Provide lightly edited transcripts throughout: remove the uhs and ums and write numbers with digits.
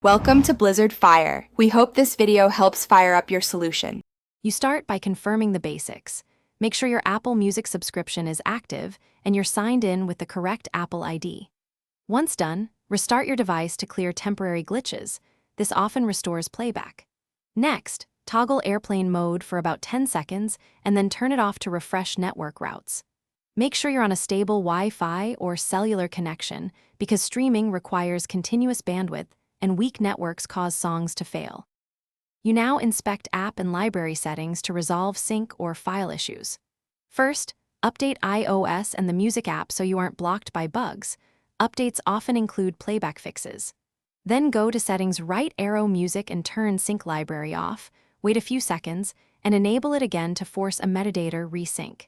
Welcome to Blizzard Fire. We hope this video helps fire up your solution. You start by confirming the basics. Make sure your Apple Music subscription is active and you're signed in with the correct Apple ID. Once done, restart your device to clear temporary glitches. This often restores playback. Next, toggle airplane mode for about 10 seconds and then turn it off to refresh network routes. Make sure you're on a stable Wi-Fi or cellular connection because streaming requires continuous bandwidth and weak networks cause songs to fail. You now inspect app and library settings to resolve sync or file issues. First, update iOS and the Music app so you aren't blocked by bugs. Updates often include playback fixes. Then go to Settings, right arrow Music and turn Sync Library off, wait a few seconds, and enable it again to force a metadata resync.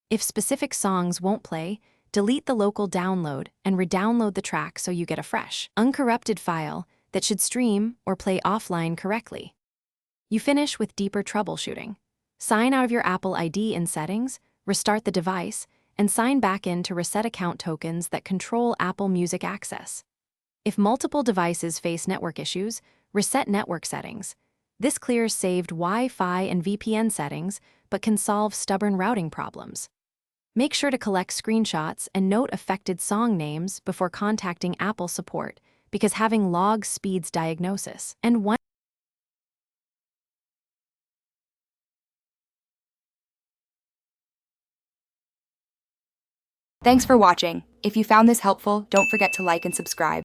If specific songs won't play, delete the local download and re-download the track so you get a fresh, uncorrupted file that should stream or play offline correctly. You finish with deeper troubleshooting. Sign out of your Apple ID in Settings, restart the device, and sign back in to reset account tokens that control Apple Music access. If multiple devices face network issues, reset network settings. This clears saved Wi-Fi and VPN settings, but can solve stubborn routing problems. Make sure to collect screenshots and note affected song names before contacting Apple support, because having logs speeds diagnosis. And one Thanks for watching. If you found this helpful, don't forget to like and subscribe.